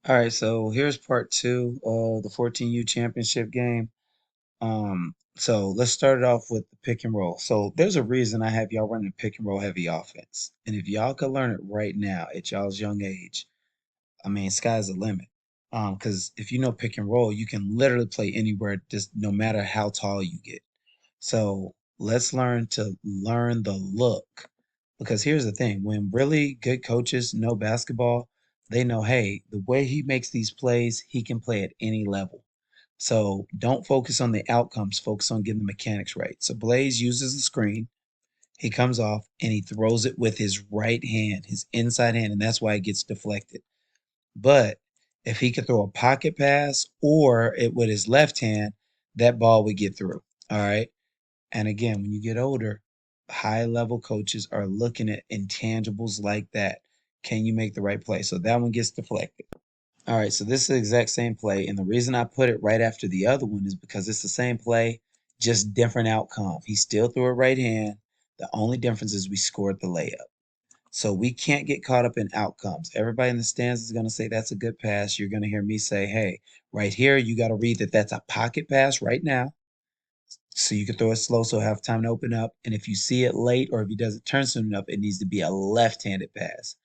All right, so here's part two of the 14U championship game. So let's start it off with the pick and roll. So there's a reason I have y'all running a pick and roll heavy offense. And if y'all could learn it right now at y'all's young age, I mean, sky's the limit. Because if you know pick and roll, you can literally play anywhere, just no matter how tall you get. So let's learn to learn the look. Because here's the thing, when really good coaches know basketball, they know, hey, the way he makes these plays, he can play at any level. So don't focus on the outcomes, focus on getting the mechanics right. So Blaze uses the screen, he comes off and he throws it with his right hand, his inside hand, and that's why it gets deflected. But if he could throw a pocket pass or it with his left hand, that ball would get through. All right. And again, when you get older, high level coaches are looking at intangibles like that. Can you make the right play? So that one gets deflected. All right, so this is the exact same play. And the reason I put it right after the other one is because it's the same play, just different outcome. He still threw a right hand. The only difference is we scored the layup. So we can't get caught up in outcomes. Everybody in the stands is going to say that's a good pass. You're going to hear me say, hey, right here, you got to read that that's a pocket pass right now. So you can throw it slow so have time to open up. And if you see it late or if he doesn't turn soon enough, it needs to be a left-handed pass.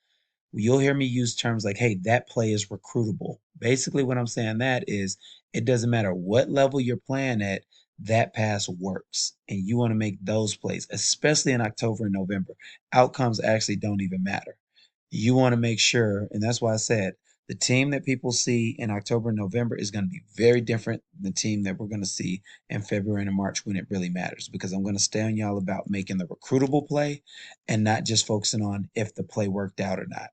You'll hear me use terms like, hey, that play is recruitable. Basically, what I'm saying that is it doesn't matter what level you're playing at, that pass works. And you want to make those plays, especially in October and November. Outcomes actually don't even matter. You want to make sure, and that's why I said the team that people see in October and November is going to be very different than the team that we're going to see in February and March when it really matters. Because I'm going to stay on y'all about making the recruitable play and not just focusing on if the play worked out or not.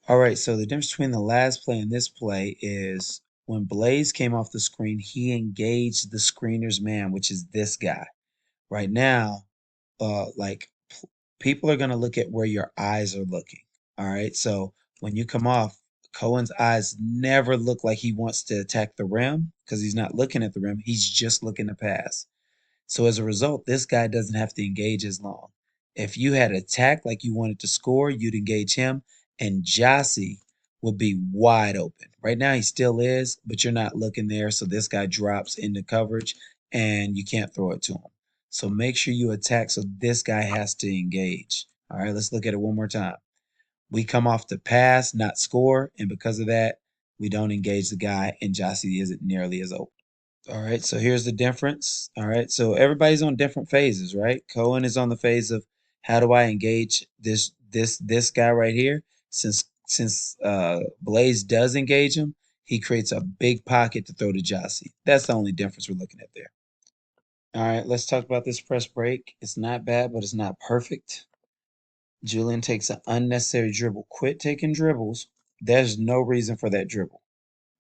All right, so the difference between the last play and this play is when Blaze came off the screen, he engaged the screener's man, which is this guy. Right now, people are going to look at where your eyes are looking. All right, so when you come off, Cohen's eyes never look like he wants to attack the rim because he's not looking at the rim. He's just looking to pass. So as a result, this guy doesn't have to engage as long. If you had attacked like you wanted to score, you'd engage him, and Jossie would be wide open. Right now, he still is, but you're not looking there. So this guy drops into coverage, and you can't throw it to him. So make sure you attack so this guy has to engage. All right, let's look at it one more time. We come off the pass, not score, and because of that, we don't engage the guy, and Jossie isn't nearly as open. All right, so here's the difference. All right, so everybody's on different phases, right? Cohen is on the phase of how do I engage this guy right here? Since Blaze does engage him, he creates a big pocket to throw to Jossie. That's the only difference we're looking at there. All right, let's talk about this press break. It's not bad, but it's not perfect. Julian takes an unnecessary dribble. Quit taking dribbles. There's no reason for that dribble.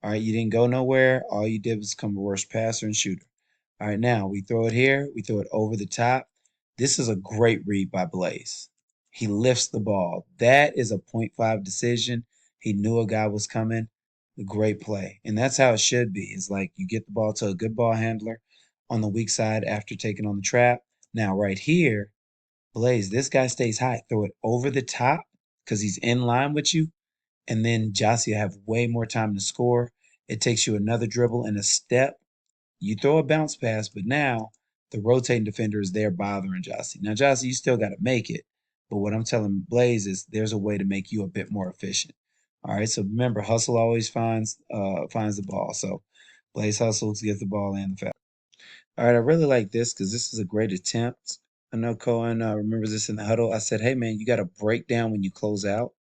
All right, you didn't go nowhere. All you did was become a worse passer and shooter. All right, now we throw it here. We throw it over the top. This is a great read by Blaze. He lifts the ball. That is a point five decision. He knew a guy was coming. A great play. And that's how it should be. It's like you get the ball to a good ball handler on the weak side after taking on the trap. Now, right here, Blaze, this guy stays high. Throw it over the top because he's in line with you. And then Jossie have way more time to score. It takes you another dribble and a step. You throw a bounce pass, but now the rotating defender is there bothering Jossie. Now, Jossie, you still got to make it. But what I'm telling Blaze is there's a way to make you a bit more efficient. All right. So remember, hustle always finds the ball. So Blaze hustles, gets the ball and the foul. All right. I really like this because this is a great attempt. I know Cohen remembers this in the huddle. I said, hey, man, you got to break down when you close out.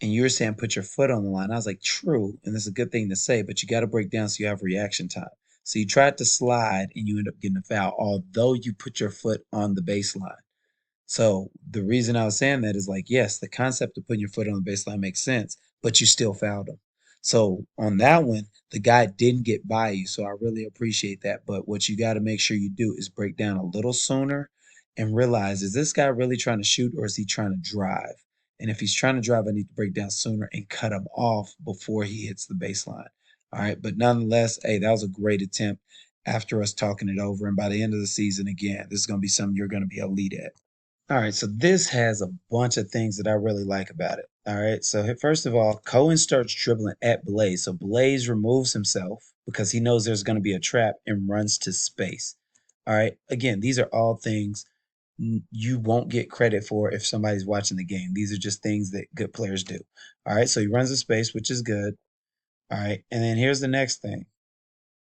And you were saying put your foot on the line. I was like, true, and that's a good thing to say, but you got to break down so you have reaction time. So you tried to slide and you end up getting a foul, although you put your foot on the baseline. So the reason I was saying that is like, yes, the concept of putting your foot on the baseline makes sense, but you still fouled him. So on that one, the guy didn't get by you. So I really appreciate that. But what you got to make sure you do is break down a little sooner and realize, is this guy really trying to shoot or is he trying to drive? And if he's trying to drive, I need to break down sooner and cut him off before he hits the baseline. All right. But nonetheless, hey, that was a great attempt after us talking it over. And by the end of the season, again, this is going to be something you're going to be elite at. All right, so this has a bunch of things that I really like about it. All right, so first of all, Cohen starts dribbling at Blaze. So Blaze removes himself because he knows there's going to be a trap and runs to space. All right, again, these are all things you won't get credit for if somebody's watching the game. These are just things that good players do. All right, so he runs to space, which is good. All right, and then here's the next thing,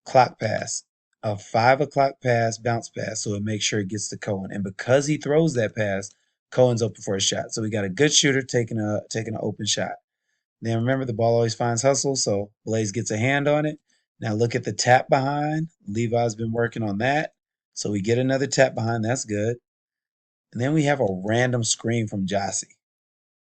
clock pass. A 5 o'clock pass, bounce pass, so it makes sure it gets to Cohen. And because he throws that pass, Cohen's open for a shot. So we got a good shooter taking an open shot. Then remember the ball always finds hustle, so Blaze gets a hand on it. Now look at the tap behind. Levi's been working on that. So we get another tap behind, that's good. And then we have a random screen from Jossie.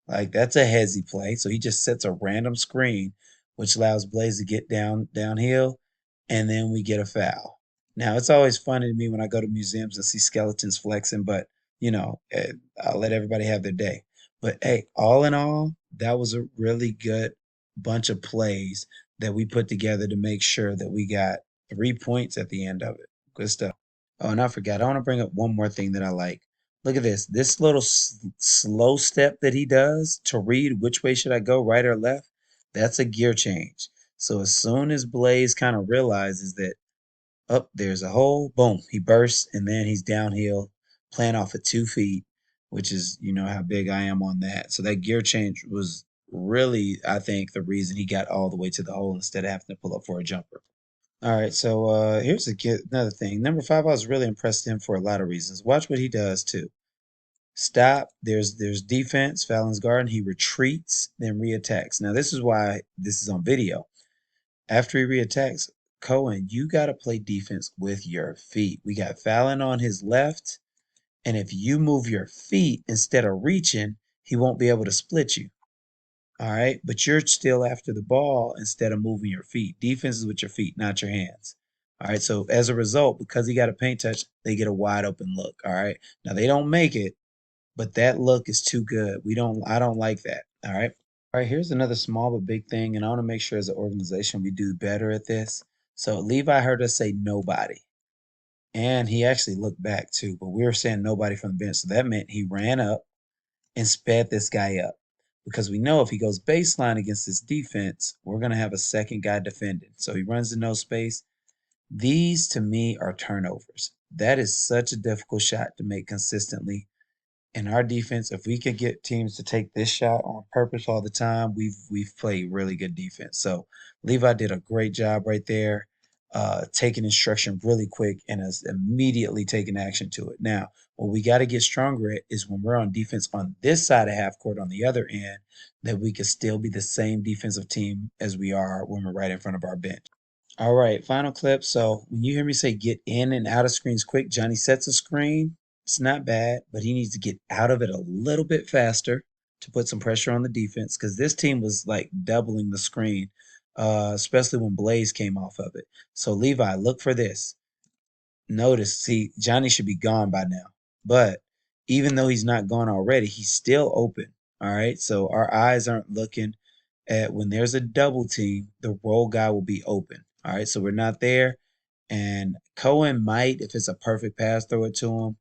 Like that's a hezzy play. So he just sets a random screen, which allows Blaze to get downhill, and then we get a foul. Now it's always funny to me when I go to museums and see skeletons flexing, but I'll let everybody have their day. But hey, all in all, that was a really good bunch of plays that we put together to make sure that we got 3 points at the end of it. Good stuff. Oh, and I forgot. I want to bring up one more thing that I like. Look at this. This little slow step that he does to read which way should I go, right or left, that's a gear change. So as soon as Blaze kind of realizes that, up there's a hole, boom, he bursts, and then he's downhill, playing off of 2 feet, which is, how big I am on that. So that gear change was really, I think, the reason he got all the way to the hole instead of having to pull up for a jumper. All right, so here's another thing. Number 5, I was really impressed with him for a lot of reasons. Watch what he does too. Stop. There's defense. Fallon's guard. He retreats, then reattacks. Now this is why this is on video. After he reattacks, Cohen, you got to play defense with your feet. We got Fallon on his left, and if you move your feet instead of reaching, he won't be able to split you. All right, but you're still after the ball instead of moving your feet. Defense is with your feet, not your hands. All right, so as a result, because he got a paint touch, they get a wide open look. All right, now they don't make it, but that look is too good. I don't like that. All right. All right, here's another small but big thing, and I want to make sure as an organization we do better at this. So Levi heard us say nobody, and he actually looked back too, but we were saying nobody from the bench. So that meant he ran up and sped this guy up. Because we know if he goes baseline against this defense, we're going to have a second guy defending. So he runs to no space. These to me are turnovers. That is such a difficult shot to make consistently. In our defense, if we could get teams to take this shot on purpose all the time, we've played really good defense. So Levi did a great job right there, taking instruction really quick and has immediately taken action to it. Now, what we got to get stronger at is when we're on defense on this side of half court on the other end, that we could still be the same defensive team as we are when we're right in front of our bench. All right, final clip. So when you hear me say get in and out of screens quick, Johnny sets a screen. It's not bad, but he needs to get out of it a little bit faster to put some pressure on the defense because this team was like doubling the screen, especially when Blaze came off of it. So Levi, look for this. Notice, see, Johnny should be gone by now. But even though he's not gone already, he's still open. All right. So our eyes aren't looking at when there's a double team, the roll guy will be open. All right. So we're not there. And Cohen might, if it's a perfect pass, throw it to him.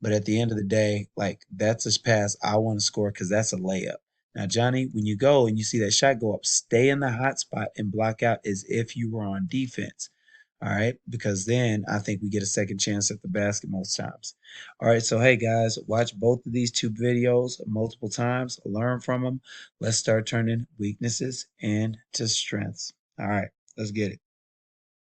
But at the end of the day, like that's a pass I want to score because that's a layup. Now, Johnny, when you go and you see that shot go up, stay in the hot spot and block out as if you were on defense. All right, because then I think we get a second chance at the basket most times. All right, so hey guys, watch both of these two videos multiple times, learn from them. Let's start turning weaknesses into strengths. All right, let's get it.